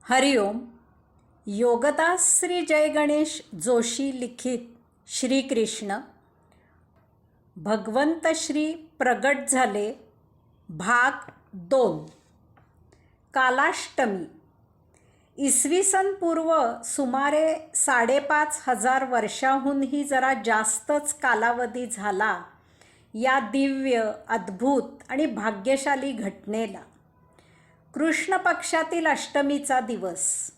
हरिओम. योगदास श्री जय गणेश जोशी लिखित श्रीकृष्ण भगवंत श्री प्रगट झाले भाग 2. कालाष्टमी. इसवी सन पूर्व सुमारे 5,500 वर्षांहूनही जरा जास्तच कालावधी झाला या दिव्य, अद्भुत आणि भाग्यशाली घटनेला. कृष्ण पक्षातील अष्टमीचा दिवस,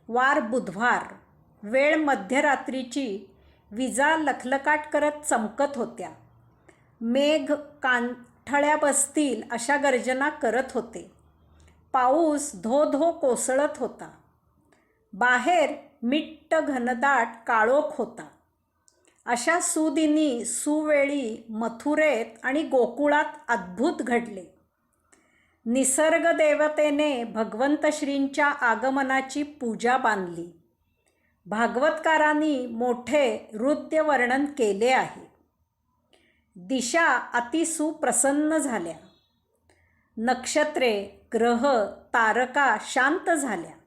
वार बुधवार, वेळ मध्यरात्रीची. विजा लखलकाट करत चमकत होत्या. मेघ कानठळ्या बसतील अशा गर्जना करत होते. पाऊस धो धो कोसळत होता. बाहेर मिट्ट घनदाट काळोख होता. अशा सुदिनी सुवेळी मथुरेत आणि गोकुळात अद्भुत घडले. निसर्ग देवतेने भगवंत श्रींच्या आगमनाची पूजा बांधली. भागवतकारांनी मोठे हृद्य वर्णन केले आहे. दिशा अतिसुप्रसन्न झाल्या. नक्षत्रे, ग्रह, तारका शांत झाल्या.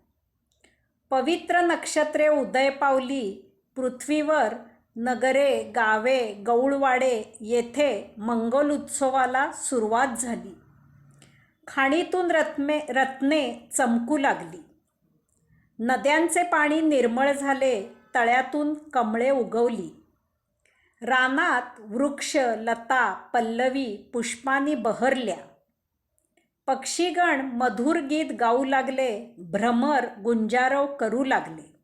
पवित्र नक्षत्रे उदय पावली. पृथ्वीवर नगरे, गावे, गौळवाडे येथे मंगल उत्सवाला सुरुवात झाली. खाणीतून रत्ने चमकू लागली. नद्यांचे पाणी निर्मळ झाले. तळ्यातून कमळे उगवली. रानात वृक्ष, लता, पल्लवी पुष्पांनी बहरल्या. पक्षीगण मधुर गीत गाऊ लागले. भ्रमर गुंजारव करू लागले.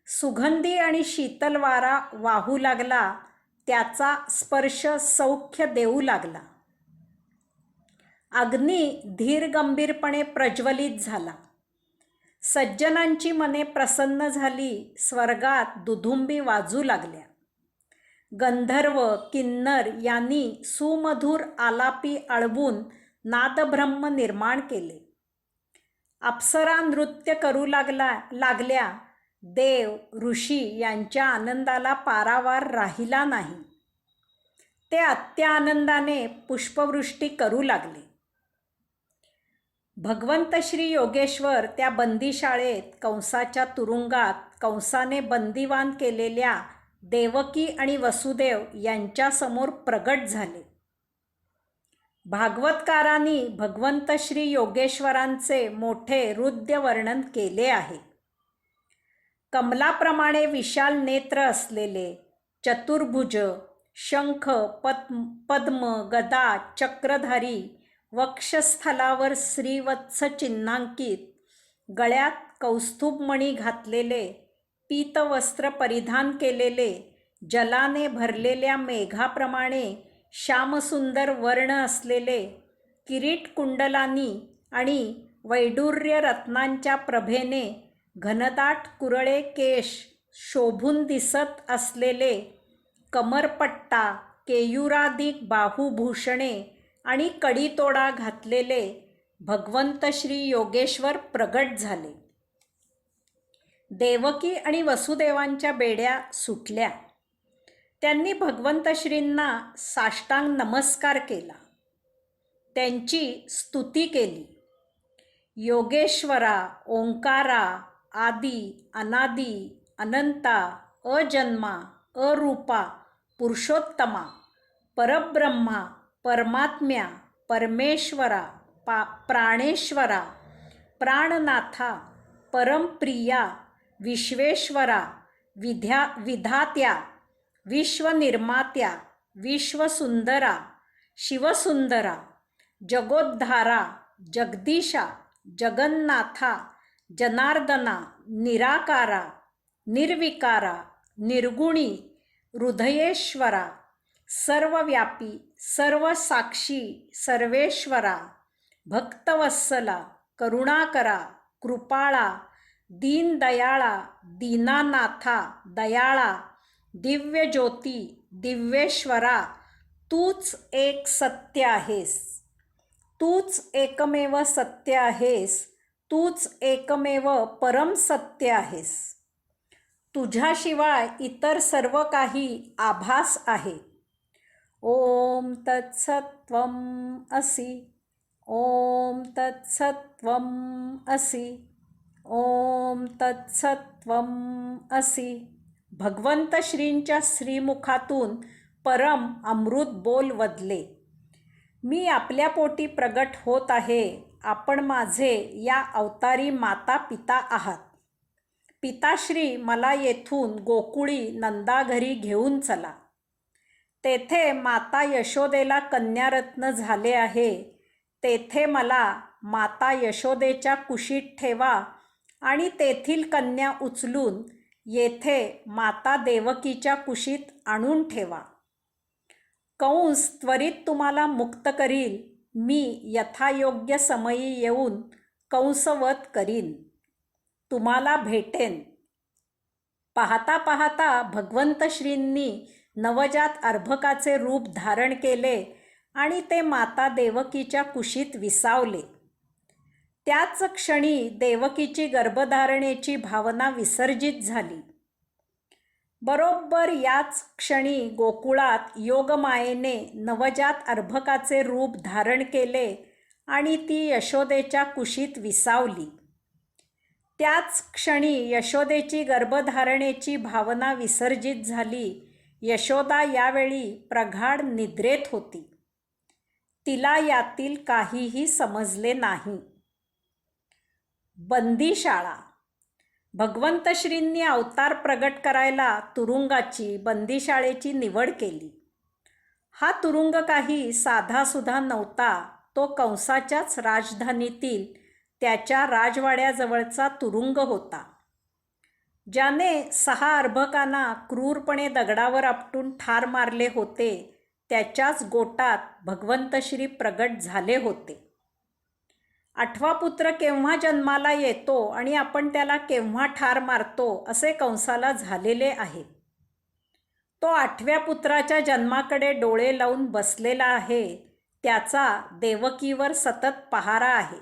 सुगंधी आणि शीतल वारा वाहू लागला. त्याचा स्पर्श सौख्य देऊ लागला. अग्नी धीर गंभीरपणे प्रज्वलित झाला. सज्जनांची मने प्रसन्न झाली. स्वर्गात दुधुंबी वाजू लागल्या. गंधर्व, किन्नर यांनी सुमधुर आलापी आळवून नादब्रह्म निर्माण केले. अप्सरा नृत्य करू लागल्या. देव, ऋषी यांच्या आनंदाला पारावार राहिला नाही. ते अत्यानंदाने पुष्पवृष्टी करू लागले. भगवंत श्री योगेश्वर त्या बंदीशाळेत, कंसाच्या तुरुंगात, कंसाने बंदिवान केलेल्या देवकी आणि वसुदेव यांच्यासमोर प्रगट झाले. भागवतकारांनी भगवंत श्री योगेश्वरांचे मोठे हृद्य वर्णन केले आहे. कमलाप्रमाणे विशाल नेत्र असलेले, चतुर्भुज, शंख, पद्म, गदा, चक्रधारी, वक्षस्थलावर श्रीवत्स चिन्हांकित, गळ्यात कौस्तुभमणी घातलेले, पीतवस्त्र परिधान केलेले, जलाने भरलेल्या मेघाप्रमाणे श्यामसुंदर वर्ण असलेले, किरीट कुंडलांनी आणि वैडूर्य रत्नांच्या प्रभेने घनदाट कुरळे केश शोभून दिसत असलेले, कमरपट्टा, केयुराधिक बाहुभूषणे आणि कडीतोडा घातलेले भगवंत श्री योगेश्वर प्रगट झाले. देवकी आणि वसुदेवांच्या बेड्या सुटल्या. त्यांनी भगवंत श्रींना साष्टांग नमस्कार केला. त्यांची स्तुती केली. योगेश्वरा, ओंकारा, आदी, अनादी, अनंता, अजन्मा, अरूपा, पुरुषोत्तमा, परब्रह्मा, परमात्म्या, परमेश्वरा, प्राणेश्वरा, प्राणनाथा, परमप्रिया, विश्वेश्वरा, विधात्या, विश्वनिर्मात्या, विश्वसुंदरा, शिवसुंदरा, जगोद्धारा, जगदीशा, जगन्नाथा, जनार्दना, निराकारा, निर्विकारा, निर्गुणी, हृदयेश्वरा, सर्वव्यापी, सर्वसाक्षी, सर्वेश्वरा, भक्तवत्सला, करुणाकरा, कृपाळा, दीनदयाळा, दीनानाथा, दयाळा, दिव्यज्योती, दिव्येश्वरा, तूच एक सत्य आहेस. तूच एकमेव सत्य आहेस. तूच एकमेव परम सत्य आहेस. तुझ्याशिवाय इतर सर्व काही आभास आहे. ओम तत्सत्वम असि. ओम तत्सत्वम असि. ओम तत्सत्वम असि. भगवंत श्रींच्या श्रीमुखातून परम अमृत बोल वदले. मी आपल्या पोटी प्रगट होत आहे. आपण माझे या अवतारी माता पिता आहात. पिताश्री मला येथून गोकुळी नंदाघरी घेऊन चला. तेथे माता यशोदेला कन्यारत्न झाले आहे. तेथे मला माता यशोदेच्या कुशीत ठेवा आणि तेथील कन्या उचलून येथे माता देवकीच्या कुशीत आणून ठेवा. कंस त्वरित तुम्हाला मुक्त करील. मी यथायोग्य समयी येऊन कंसवध करीन. तुम्हाला भेटेन. पाहता पाहता भगवंत श्रींनी नवजात अर्भकाचे रूप धारण केले आणि ते माता देवकीच्या कुशीत विसावले. त्याच क्षणी देवकीची गर्भधारणेची भावना विसर्जित झाली. बरोबर याच क्षणी गोकुळात योगमायेने नवजात अर्भकाचे रूप धारण केले आणि ती यशोदेच्या कुशीत विसावली. त्याच क्षणी यशोदेची गर्भधारणेची भावना विसर्जित झाली. यशोदा यावेळी प्रगाढ निद्रेत होती. तिला यातील काहीही समजले नाही. बंदीशाळा. भगवंत श्रींनी अवतार प्रगट करायला तुरुंगाची, बंदीशाळेची निवड केली. हा तुरुंग काही साधासुधा नव्हता. तो कंसाच्याच राजधानीतील त्याच्या राजवाड्याजवळचा तुरुंग होता. ज्याने 6 अर्भकांना क्रूरपणे दगडावर आपटून ठार मारले होते, त्याच्याच गोटात भगवंत श्री प्रगट झाले होते. 8वा पुत्र केव्हा जन्माला येतो आणि आपण त्याला केव्हा ठार मारतो असे कंसाला झालेले आहे. तो 8व्या पुत्राच्या जन्माकडे डोळे लावून बसलेला आहे. त्याचा देवकीवर सतत पहारा आहे.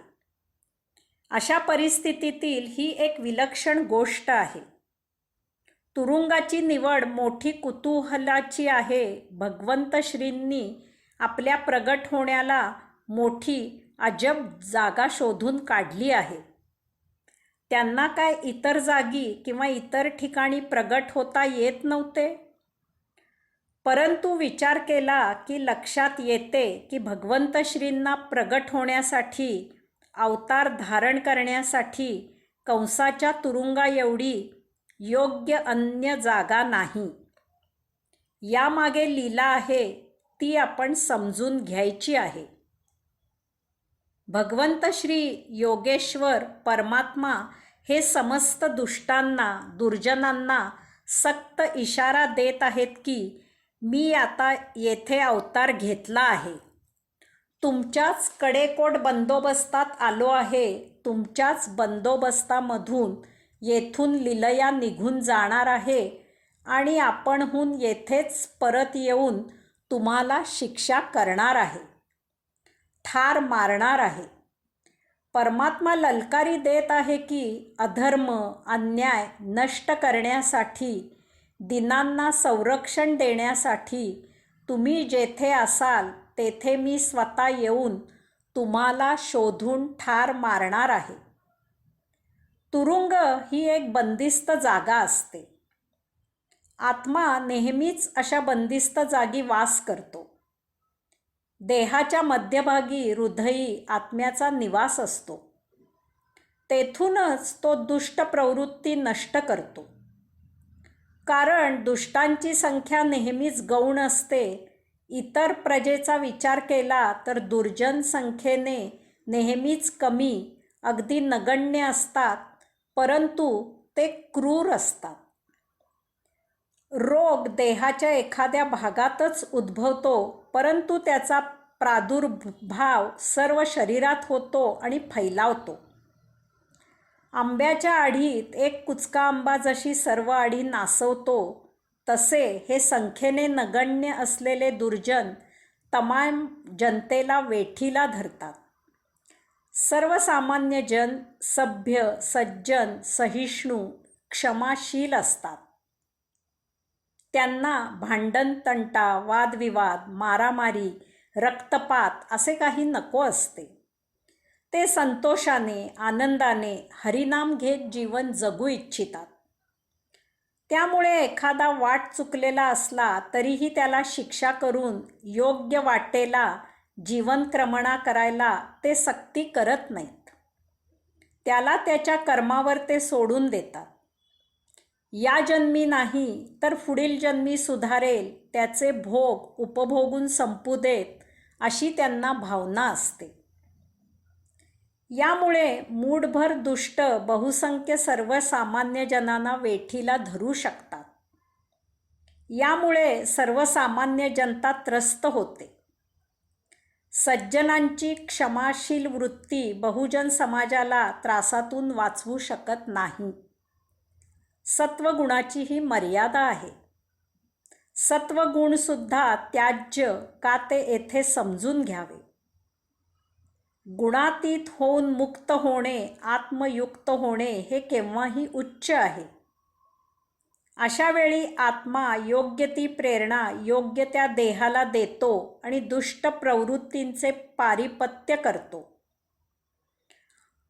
अशा परिस्थितीतील ही एक विलक्षण गोष्ट आहे. तुरुंगाची निवड मोठी कुतूहलाची आहे. भगवंत श्रींनी आपल्या प्रगट होण्याला मोठी अजब जागा शोधून काढली आहे. त्यांना काय इतर जागी किंवा इतर ठिकाणी प्रगट होता येत नव्हते? परंतु विचार केला की लक्षात येते की भगवंत श्रींना प्रगट होण्यासाठी, अवतार धारण करण्यासाठी कंसाच्या तुरुंगा एवढी योग्य अन्य जागा नाही. यामागे लीला आहे, ती आपण समजून घ्यायची आहे. भगवंत श्री योगेश्वर परमात्मा हे समस्त दुष्टांना, दुर्जनांना सक्त इशारा देत आहेत की मी आता येथे अवतार घेतला आहे. तुमच्याच कडेकोट बंदोबस्तात आलो आहे. तुमच्याच बंदोबस्तामधून येथून लीलया निघून जाणार आहे आणि आपणहून येथेच परत येऊन तुम्हाला शिक्षा करणार आहे, ठार मारणार आहे. परमात्मा ललकारी देत आहे की अधर्म, अन्याय नष्ट करण्यासाठी, दीनांना संरक्षण देण्यासाठी तुम्ही जेथे असाल तेथे मी स्वतः येऊन तुम्हाला शोधून ठार मारणार आहे. तुरुंग ही एक बंदिस्त जागा असते. आत्मा नेहमीच अशा बंदिस्त जागी वास करतो. देहाच्या मध्यभागी हृदयी आत्म्याचा निवास असतो. तेथूनच तो दुष्ट प्रवृत्ती नष्ट करतो. कारण दुष्टांची संख्या नेहमीच गौण असते. इतर प्रजेचा विचार केला तर दुर्जन संख्येने नेहमीच कमी, अगदी नगण्य असतात, परंतु ते क्रूर असतात. रोग देहाच्या एखाद्या भागातच उद्भवतो, परंतु त्याचा प्रादुर्भाव सर्व शरीरात होतो आणि फैलावतो. आंब्याच्या आढीत एक कुचका आंबा जशी सर्व आढी नासवतो, तसे हे संख्येने नगण्य असलेले दुर्जन तमाम जनतेला वेठीला धरतात. सर्वसामान्य जन सभ्य, सज्जन, सहिष्णू, क्षमाशील असतात. त्यांना भांडण, तंटा, वादविवाद, मारामारी, रक्तपात असे काही नको असते. ते संतोषाने आनंदाने हरिनाम घेत जीवन जगू इच्छितात. त्यामुळे एखादा वाट चुकलेला असला तरीही त्याला शिक्षा करून योग्य वाटेला जीवनक्रमणा करायला ते सक्ती करत नाहीत. त्याला त्याच्या कर्मावर ते सोडून देतात. या जन्मी नाही तर पुढील जन्मी सुधारेल, त्याचे भोग उपभोगून संपू देत अशी त्यांना भावना असते. यामुळे मूठभर दुष्ट बहुसंख्य सर्वसामान्य जनांना वेठीला धरू शकतात. यामुळे सर्वसामान्य जनता त्रस्त होते. सज्जनांची क्षमाशील वृत्ती बहुजन समाजाला त्रासातून वाचवू शकत नाही. सत्वगुणाची ही मर्यादा आहे. सत्वगुणसुद्धा त्याज्य का ते येथे समजून घ्यावे. गुणातीत होऊन मुक्त होणे, आत्मयुक्त होणे हे केव्हाही उच्च आहे. अशा वेळी आत्मा योग्य ती प्रेरणा योग्य त्या देहाला देतो आणि दुष्ट प्रवृत्तींचे पारिपत्य करतो.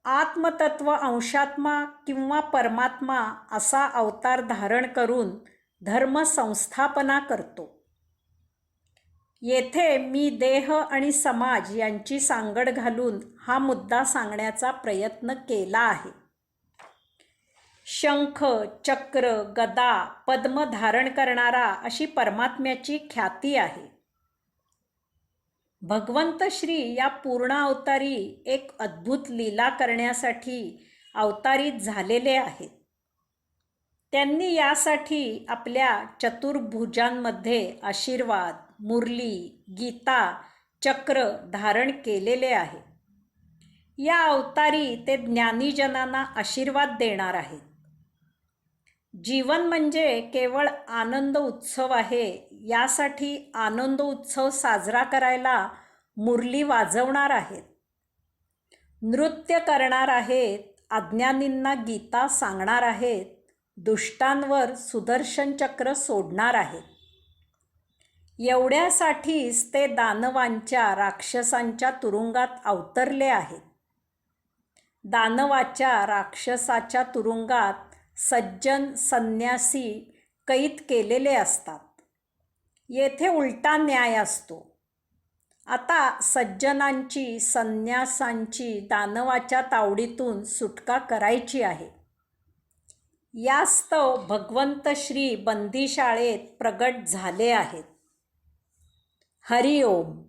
आत्मतत्व अंशात्मा किंवा परमात्मा असा अवतार धारण करून धर्म संस्थापना करतो. येथे मी देह आणि समाज यांची सांगड घालून हा मुद्दा सांगण्याचा प्रयत्न केला आहे. शंख, चक्र, गदा, पद्म धारण करणारा अशी परमात्म्याची ख्याती आहे. भगवंत श्री या पूर्ण अवतारी एक अद्भुत लीला करण्यासाठी अवतारित झालेले आहेत. त्यांनी यासाठी आपल्या चतुर्भुजांमध्ये आशीर्वाद, मुरली, गीता, चक्र धारण केलेले आहे. या अवतारी ते ज्ञानीजनांना आशीर्वाद देणार आहेत. जीवन म्हणजे केवळ आनंद उत्सव आहे. यासाठी आनंद उत्सव साजरा करायला मुरली वाजवणार आहेत, नृत्य करणार आहेत, अज्ञानींना गीता सांगणार आहेत, दुष्टांवर सुदर्शन चक्र सोडणार आहेत. एवढ्यासाठीच ते दानवांच्या राक्षसांच्या तुरुंगात अवतरले आहेत. दानवाच्या राक्षसाच्या तुरुंगात सज्जन संन्यासी कैद केलेले असतात. येथे उलटा न्याय असतो. आता सज्जनांची संन्यासांची दानवाच्या तावडीतून सुटका करायची आहे. यास्तव भगवंत श्री बंदीशाळेत प्रगट झाले आहेत. हरि ओम.